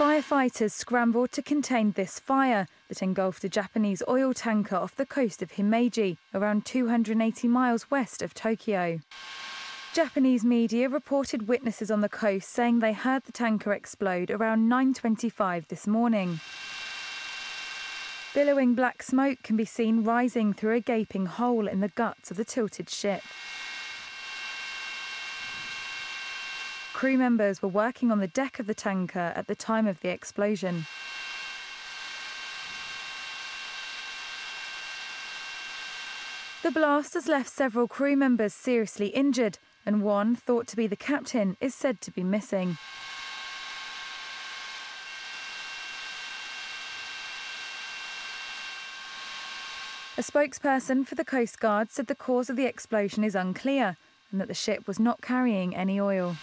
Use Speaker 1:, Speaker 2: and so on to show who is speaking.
Speaker 1: Firefighters scrambled to contain this fire that engulfed a Japanese oil tanker off the coast of Himeji, around 280 miles west of Tokyo. Japanese media reported witnesses on the coast saying they heard the tanker explode around 9:25 this morning. Billowing black smoke can be seen rising through a gaping hole in the guts of the tilted ship. Crew members were working on the deck of the tanker at the time of the explosion. The blast has left several crew members seriously injured, and one, thought to be the captain, is said to be missing. A spokesperson for the Coast Guard said the cause of the explosion is unclear and that the ship was not carrying any oil.